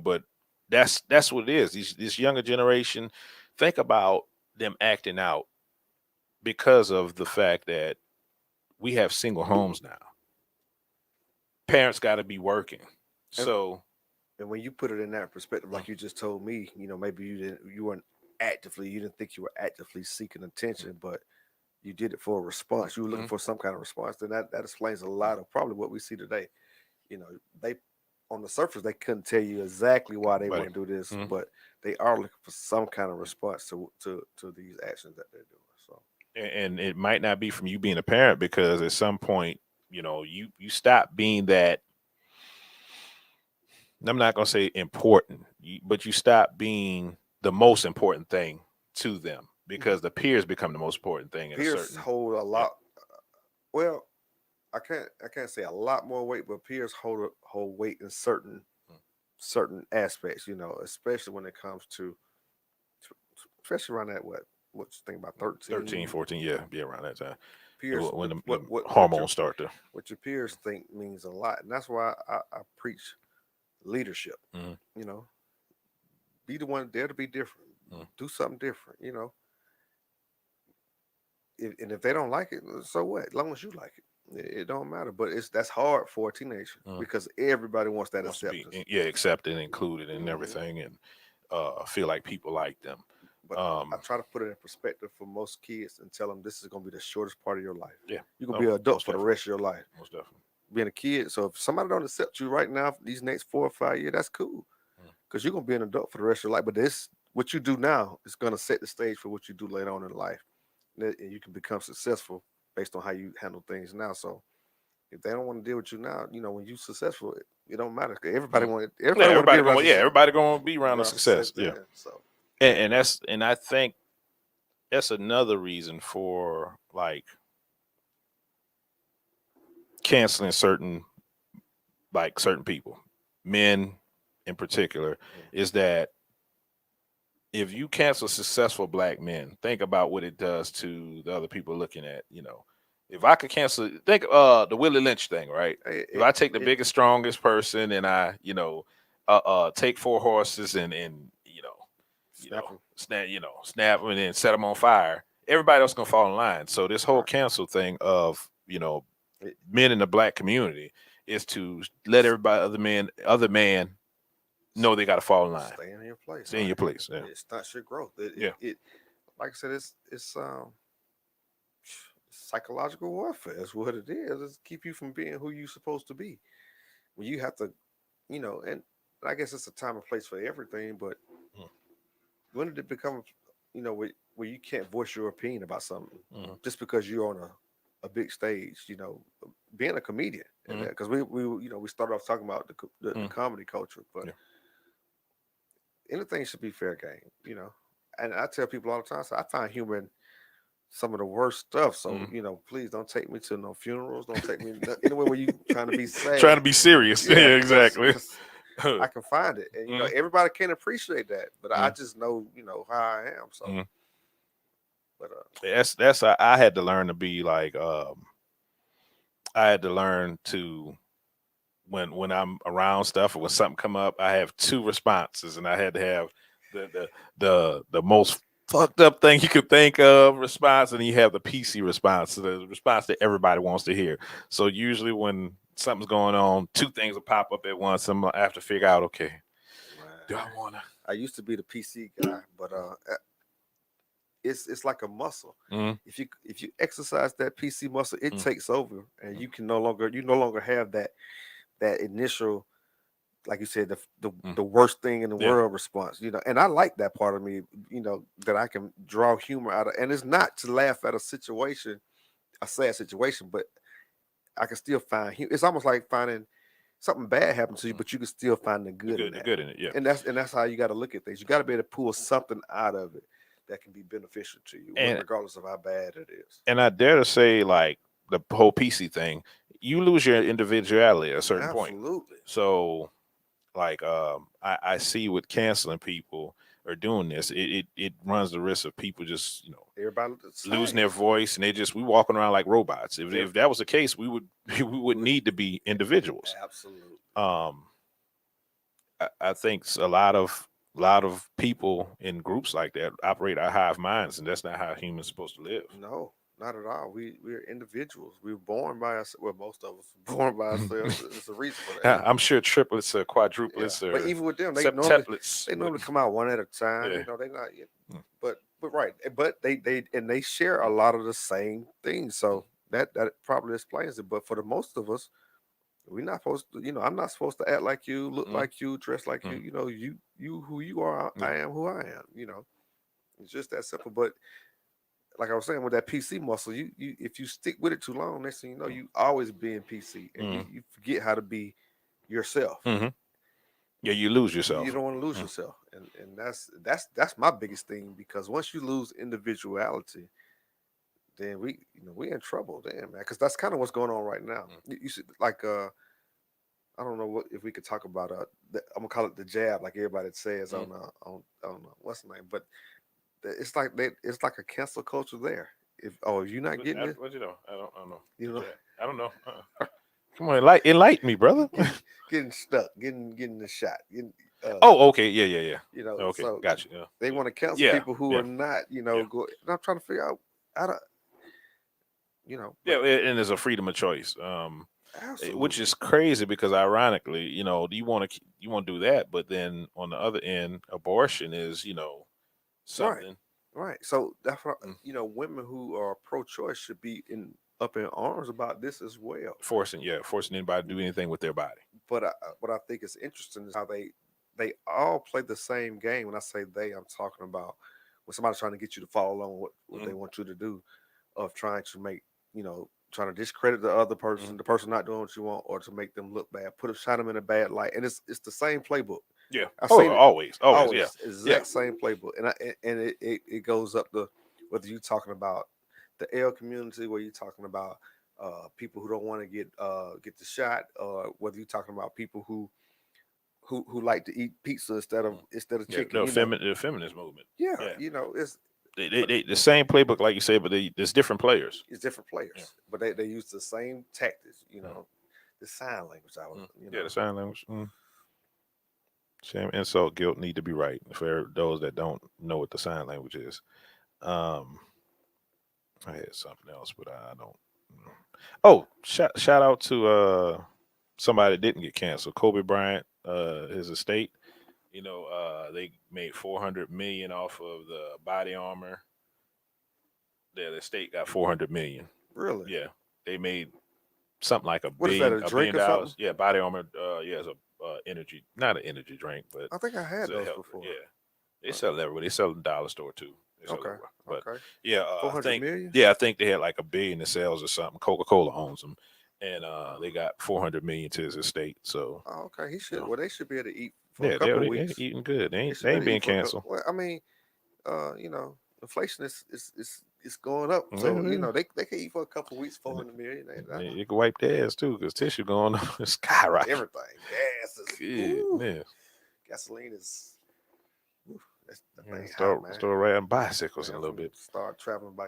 but that's what it is. This younger generation, think about them acting out because of the fact that we have single homes now. Parents got to be working, and, so and when you put it in that perspective, like you just told me, maybe you didn't think you were actively seeking attention, but you did it for a response. You were looking for some kind of response. Then that explains a lot of probably what we see today. They on the surface they couldn't tell you exactly why they want to do this, but they are looking for some kind of response to these actions that they're doing. So, and it might not be from you being a parent, because at some point, you stop being that. I'm not gonna say important, but you stop being the most important thing to them, because the peers become the most important thing. Peers hold a lot. Well, I can't say a lot more weight, but peers hold weight in certain aspects. Especially when it comes to especially around that what you think about 13, 14, yeah, around that time. Peers, When the what hormones start to. What your peers think means a lot, and that's why I preach leadership. Be the one there to be different. Do something different. If they don't like it, so what? As long as you like it don't matter. But that's hard for a teenager because everybody wants that acceptance. Accepted, included, and everything, and feel like people like them. But I try to put it in perspective for most kids and tell them this is going to be the shortest part of your life. Yeah, you're going to be an adult for the rest of your life. Most definitely. Being a kid, so if somebody don't accept you right now, these next 4 or 5 years, that's cool, because you're going to be an adult for the rest of your life. But what you do now is going to set the stage for what you do later on in life, and you can become successful based on how you handle things now. So if they don't want to deal with you now, when you're successful, it don't matter. Everybody want everybody going to be around the success. Yeah. So and I think that's another reason for like canceling certain people, men in particular, is that if you cancel successful black men, think about what it does to the other people looking at. If I could cancel, think the Willie Lynch thing, right? If I take the biggest, strongest person and I, take 4 horses and snap them and then set them on fire, everybody else gonna fall in line. So this whole cancel thing of men in the black community is to let everybody, other man know they got to fall in line. Stay in your place. Stay in your place. Yeah. It stunts your growth. It like I said, it's psychological warfare. That's what it is. It's keep you from being who you're supposed to be. When you have to, and I guess it's a time and place for everything. But when did it become, where you can't voice your opinion about something just because you're on a big stage? Being a comedian, because we started off talking about the comedy culture, but anything should be fair game, And I tell people all the time, so I find humor in some of the worst stuff. So please don't take me to no funerals. Don't take me anywhere where you trying to be sad, trying to be serious. Yeah, exactly. I can find it, and everybody can appreciate that. But I just know how I am. So, but that's I had to learn to be like I had to learn to when I'm around stuff or when something come up, I have two responses, and I had to have the most fucked up thing you could think of response, and you have the PC response, the response that everybody wants to hear. So usually when something's going on, two things will pop up at once. I have to figure out, okay, do I want to? I used to be the PC guy, but it's like a muscle. If you exercise that PC muscle, it takes over, and you no longer have that initial, like you said, the worst thing in the world response. And I like that part of me. That I can draw humor out of, and it's not to laugh at a sad situation, but I can still find it's almost like finding something bad happen to you, but you can still find the good in that. Good in it, yeah. And that's how you got to look at things. You got to be able to pull something out of it that can be beneficial to you, regardless of how bad it is. And I dare to say, like the whole PC thing, you lose your individuality at a certain point. Absolutely. So, like, I see with canceling people or doing this, it runs the risk of people just everybody losing their voice, and we walking around like robots. If that was the case, we would need to be individuals. Absolutely. I think a lot of people in groups like that operate out of hive minds, and that's not how humans are supposed to live. No, not at all. We're individuals. We were born by us. Well, most of us were born by ourselves. There's a reason for that. I'm sure triplets or quadruplets, but even with them, they normally come out one at a time. Yeah. They're not. But right. But they share a lot of the same things. So that probably explains it. But for the most of us, we're not supposed to. I'm not supposed to act like you, look like you, dress like you. You who you are. I am who I am. It's just that simple. But like I was saying, with that PC muscle, you if you stick with it too long, next thing you know, you always being PC, and you forget how to be yourself. Yeah, you lose yourself. You don't want to lose yourself, and that's my biggest thing, because once you lose individuality, then we in trouble, damn man, because that's kind of what's going on right now. You see, like I don't know if we could talk about I'm gonna call it the jab, like everybody says on what's the name, but it's like a cancel culture there. If you're not getting it, what I don't know. Yeah. I don't know. Come on, enlighten me, brother. getting stuck, getting the shot. Okay, yeah. Okay, so gotcha. Yeah. They want to cancel people who are not, go. And I'm trying to figure out how to, Yeah, and there's a freedom of choice. Absolutely. Which is crazy, because ironically, you want to do that, but then on the other end, abortion is something. Right. So that's what women who are pro-choice should be up in arms about this as well. Forcing anybody to do anything with their body. But what I think is interesting is how they all play the same game. When I say they, I'm talking about when somebody's trying to get you to follow along with what they want you to do, of trying to make trying to discredit the other person, the person not doing what you want, or to make them look bad, shine them in a bad light, and it's the same playbook. Yeah. Always. Yeah. Exact same playbook, and it goes up to whether you're talking about the L community, where you're talking about people who don't want to get the shot, or whether you're talking about people who like to eat pizza instead of chicken. The feminist movement. Yeah. It's they the same playbook, like you said, but there's different players. It's different players, but they use the same tactics. The sign language. The sign language. Shame, insult, guilt need to be right for those that don't know what the sign language is. I had something else, but I don't. Oh, shout out to somebody that didn't get canceled. Kobe Bryant, his estate. They made $400 million off of the body armor. The estate got $400 million. Really? Yeah, they made something like $1 billion. Is that, a $1 billion or something? Yeah, body armor. It's a energy, not an energy drink, but I think I had those before. Yeah, they sell it everywhere. They sell the dollar store too. Okay. But yeah, 400 million. Yeah, I think they had like $1 billion in sales or something. Coca-Cola owns them, and they got $400 million to his estate. So. Oh, okay. He should. Well, they should be able to eat for a couple of weeks. They're eating good. They ain't being canceled. Well, I mean, inflation is it's going up. So Yeah. you know they can eat for a couple of weeks, 400 million. You can wipe their ass too, because tissue going on skyrocket. Everything, gas is Goodness. gasoline is. Woo, that's the Yeah, thing high, start man. riding bicycles Man, in a I'm little finna bit. start traveling by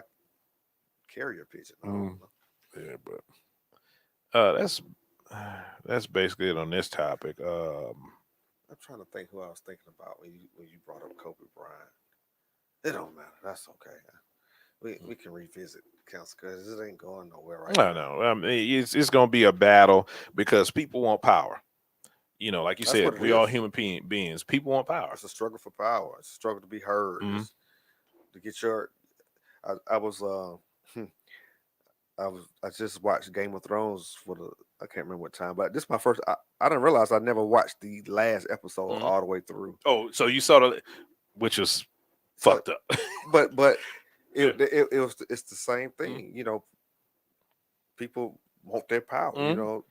carrier pigeon. I Mm. don't know. Yeah, but that's basically it on this topic. I'm trying to think who I was thinking about when you brought up Kobe Bryant. It don't matter. That's okay. We can revisit council because it ain't going nowhere right I now. know. I mean, it's going to be a battle because people want power. You know, like you That's what said, it we all is. human beings. People want power. It's a struggle for power. It's a struggle to be heard. Mhm. It's to get your. I was I just watched Game of Thrones for the I can't remember what time, but this is my first. I didn't realize I never watched the last episode Mhm. all the way through. Oh, so you saw which was So, fucked up. but Yeah. it's the same thing. You know, people want their power. You Mhm. know,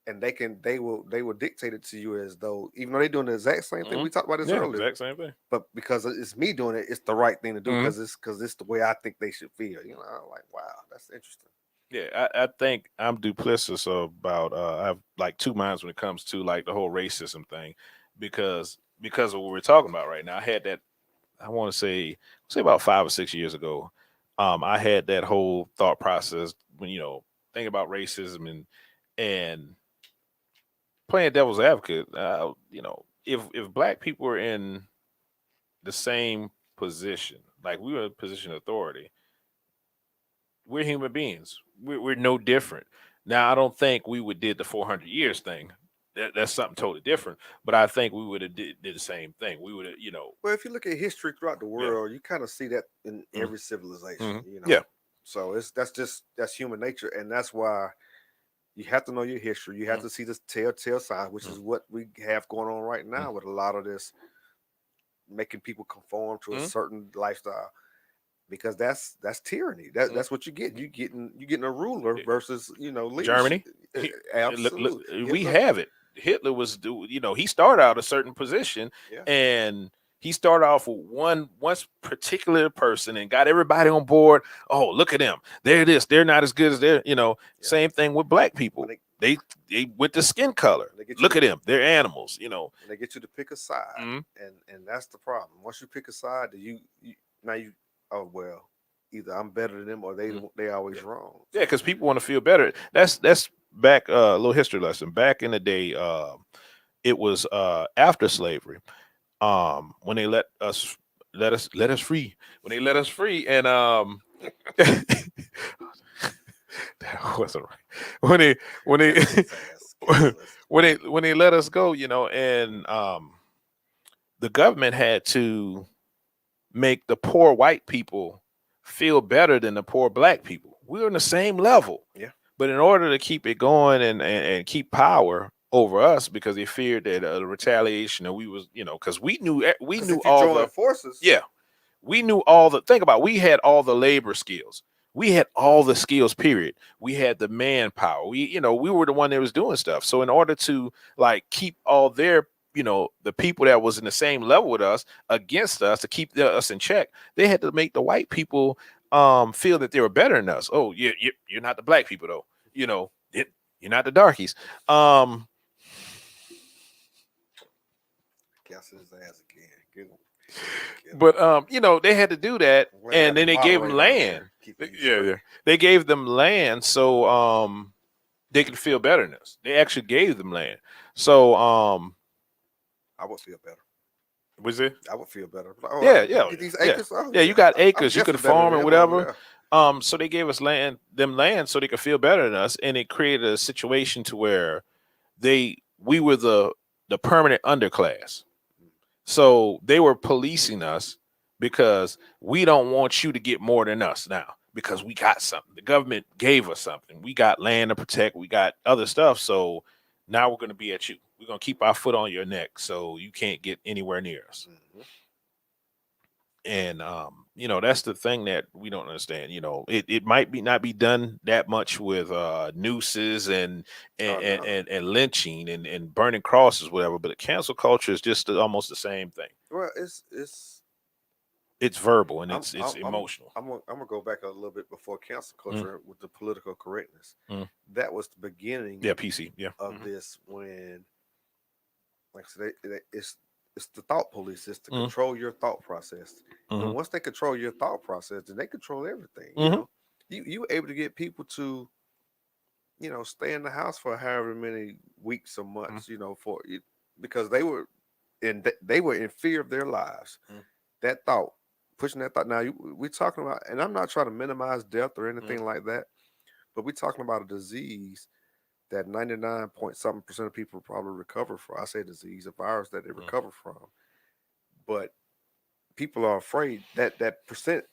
and they will dictate it to you as though even though they're doing the exact same thing. We talked about this Yeah, earlier, exact same thing. but because it's me doing it, it's the right thing to do Mhm. because it's the way I think they should feel. You know, I'm like, wow, that's interesting. Yeah, I think I'm duplicitous about I have like two minds when it comes to like the whole racism thing because of what we're talking about right now. I had that I want to say about 5 or 6 years ago. I had that whole thought process when thinking about racism and playing devil's advocate. If black people were in the same position, like we were in a position of authority, we're human beings. We're no different. Now, I don't think we would did the 400 years thing. That's something totally different. But I think we would have did the same thing. We would have, Well, if you look at history throughout the Yeah. world, you kind of see that in Mhm. every civilization. Mhm. You know, Yeah. so that's human nature, and that's why you have to know your history. You have to see this telltale sign, which is what we have going on right now with a lot of this making people conform to a certain lifestyle. Because that's tyranny. That's what you get. You getting a ruler versus leadership. Germany. Absolutely, We Hitler. have it. Hitler was, he started out a certain position, Yeah. and he started off with one particular person and got everybody on board. Oh, look at them. They're this. They're not as good as they're. Same thing with black people. They with the skin color. Look at them. They're animals. They get you to pick a side, Mhm. and that's the problem. Once you pick a side, you now you oh well, either I'm better than them or they always wrong. Yeah, because people want to feel better. That's back a little history lesson. Back in the day, it was after slavery. When they let us free. When they let us free, and that wasn't right. When they when they let us go, and the government had to make the poor white people feel better than the poor black people. We were on the same level. Yeah. But in order to keep it going and keep power over us, because they feared that retaliation, and we was, because we knew all the forces. Yeah, we knew all the. Think about, we had all the labor skills. We had all the skills. Period. We had the manpower. We were the one that was doing stuff. So in order to like keep all their the people that was in the same level with us against us to keep us in check, they had to make the white people feel that they were better than us. Oh, you're not the black people though. You're not the darkies. Guess his ass again. Get him. But they had to do that, and then they gave them land. Yeah. They gave them land so they could feel better than us. They actually gave them land. So I would feel better. Was it? I would feel better. Get these acres. Yeah. Oh, You got acres. You definitely could better farm than and them over whatever. there. So they gave us land so they could feel better than us, and it created a situation to where we were the permanent underclass. So they were policing us because we don't want you to get more than us now because we got something. The government gave us something. We got land to protect. We got other stuff. So now we're going to be at you. We're going to keep our foot on your neck so you can't get anywhere near us. Mm-hmm. And that's the thing that we don't understand. It might not be done that much with nooses and lynching and burning crosses, whatever. But the cancel culture is just almost the same thing. Well, it's It's verbal and I'm it's I'm I'm emotional. I'm gonna go back a little bit before cancel Mm, culture with the political correctness. mm. That was the beginning Yeah, PC. Yeah. of this when, like I said, it's the thought police. It's to Mm, control your thought process. And mm, once they control your thought process, then they control everything. You mm, know, you were able to get people to, stay in the house for however many weeks or mm, months, for it, because they were in fear of their lives. mm, That thought, pushing that thought. Now we're talking about, and I'm not trying to minimize death or mm, anything like that, but we're talking about a disease that 99 point something percent of people probably recover from. I say disease, a virus that they mm, recover from, but people are afraid that percent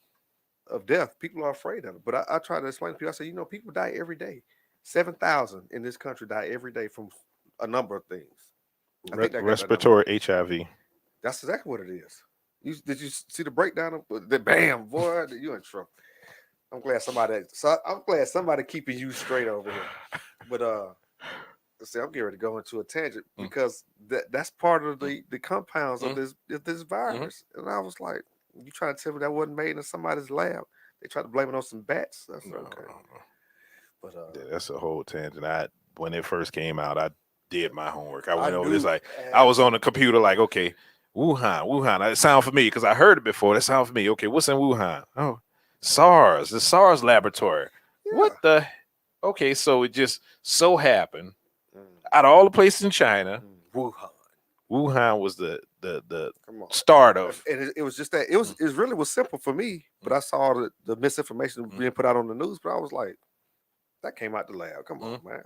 of death. People are afraid of it. But I try to explain to people. I say, people die every day. 7,000 in this country die every day from a number of things. I think I got that number. Respiratory HIV. That's exactly what it is. Did you see the breakdown of the bam, boy? You in trouble. I'm glad somebody keeping you straight over here. But see, I'm getting ready to go into a tangent Mm, because that's part of mm, the compounds of mm, this mm. virus. And I was like, you trying to tell me that wasn't made in somebody's lab? They tried to blame it on some bats. I said, No, okay. no, no. But Yeah, that's a whole tangent. When it first came out, I did my homework. I I went over this knew like I was on the computer, like, okay, Wuhan. It sound familiar because I heard it before. That sound familiar. Okay, what's in Wuhan? Oh, SARS, the SARS laboratory. What yeah. the? Okay, so it just so happened Mm, out of all the places in China, Wuhan. Wuhan was the Come on. start of. And it was just that it really was simple for me, but I saw the misinformation Mm, being put out on the news, but I was like, that came out the lab. Come on, mm. man.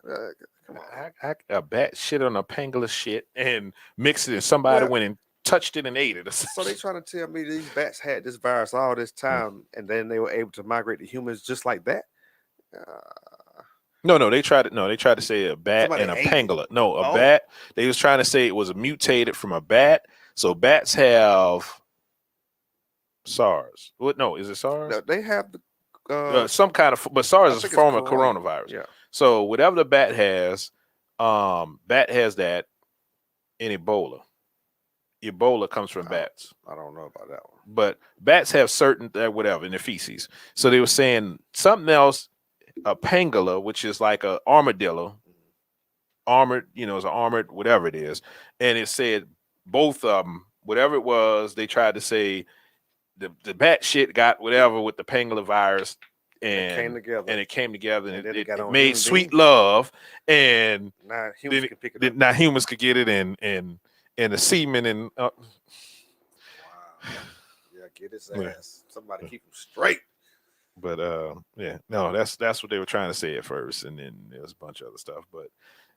Come on. A bat shit on a pangolin shit and mixed it, and somebody Well, went and touched it and ate it. so they trying to tell me these bats had this virus all this Mm. time, and then they were able to migrate to humans just like that. No, they tried it. No, they tried to say a bat Somebody and a ate it. pangolin. No, a Oh, bat. They was trying to say it was mutated from a bat. So bats have SARS. What? No, is it SARS? no, they have the. Some kind of, but SARS I is a think it's form of corona. coronavirus. Yeah. So whatever the bat has that in Ebola. Ebola comes from bats. I don't know about that one. But bats have certain whatever in their feces. So they were saying something else, a pangolin, which is like a armadillo, armored, it's an armored whatever it is, and it said both of them, whatever it was, they tried to say the bat shit got whatever with the pangolin virus, It came and together. it came together, And and then it it, got it on made human sweet beings. love, and Now humans then can pick it up. now humans could get it, and the semen and Wow. Yeah, get his yeah. ass. Somebody keep him straight. But yeah, no, that's what they were trying to say at first, and then there's a bunch of other stuff. But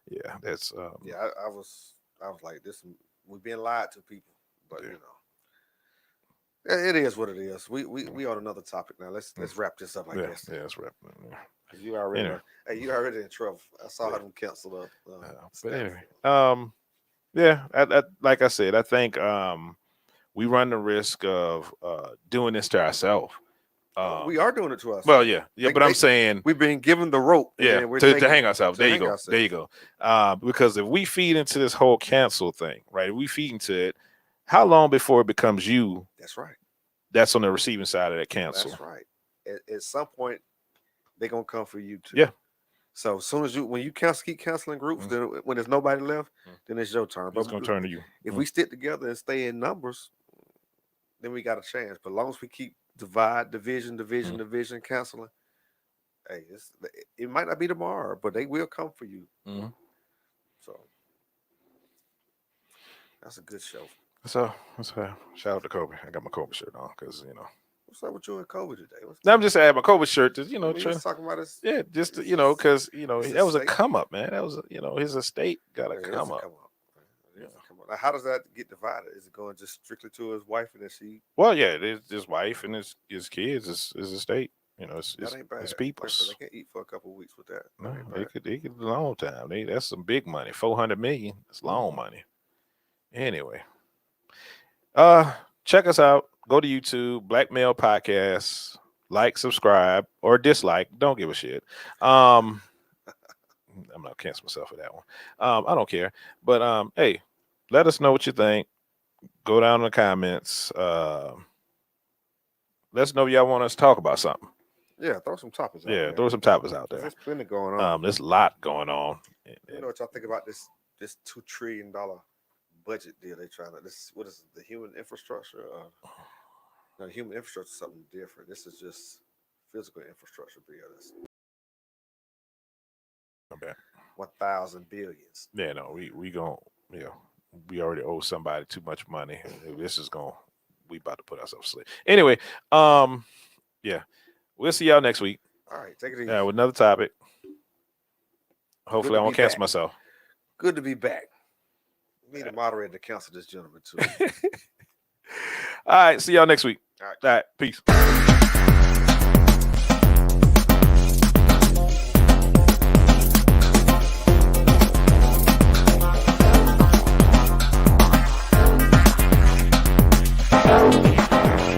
yeah, that's Yeah, I was like, this. We've been lied to, people, but yeah. it is what it is. We on another topic now. Let's wrap this up. I guess. Yeah, that's right. Yeah. 'Cause you already Anyway. you already in trouble. I saw Yeah. them cancel up. But anyway, yeah, like I said, I think we run the risk of doing this to ourselves. We are doing it to us. Well, yeah, but I'm saying we've been given the rope. And yeah, then we're to taking hang ourselves. to There you hang go. ourselves. There you go. Because if we feed into this whole cancel thing, right? If we feed into it, how long before it becomes you? That's right. That's on the receiving side of that cancel. That's right. At some point, they're gonna come for you too. Yeah. So as soon as when you keep canceling groups, then when there's nobody left, then it's your turn. It's gonna turn to you. If we stick together and stay in numbers, then we got a chance. But as long as we keep division, canceling, hey, it might not be tomorrow, but they will come for you. So that's a good show. So shout out to Kobe. I got my Kobe shirt on because What's up with you and Kobe today? I'm just adding my Kobe shirt to talking about this. Yeah, just because that was a come up, man. That was his estate got a come up. Now, how does that get divided? Is it going just strictly to his wife and then she? Well, yeah, it's his wife and his kids, his estate. It's people's. Like, they can eat for a couple of weeks with that. No, they could a long time. That's some big money. 400 million. It's long money. Anyway, check us out. Go to YouTube, Black Male Podcast. Like, subscribe, or dislike. Don't give a shit. I'm not cancel myself for that one. I don't care. But hey, let us know what you think. Go down in the comments. let us know if y'all want us to talk about something. Yeah, throw some topics out Yeah, there. throw some topics out there. There's plenty going on. There's a lot going on. You know what y'all think about this $2 trillion budget deal they trying to what is it, the human infrastructure? No, the human infrastructure is something different. This is just physical infrastructure bill. That's Okay. 1,000 billions. Yeah, no, we gon' we already owe somebody too much money. This is we about to put ourselves to sleep. Anyway, yeah, we'll see y'all next week. All right, take it easy. Yeah, with another topic. Hopefully, I won't cancel myself. Good to be back. We need a moderator to cancel this gentleman too. All right, see y'all next week. All right, peace.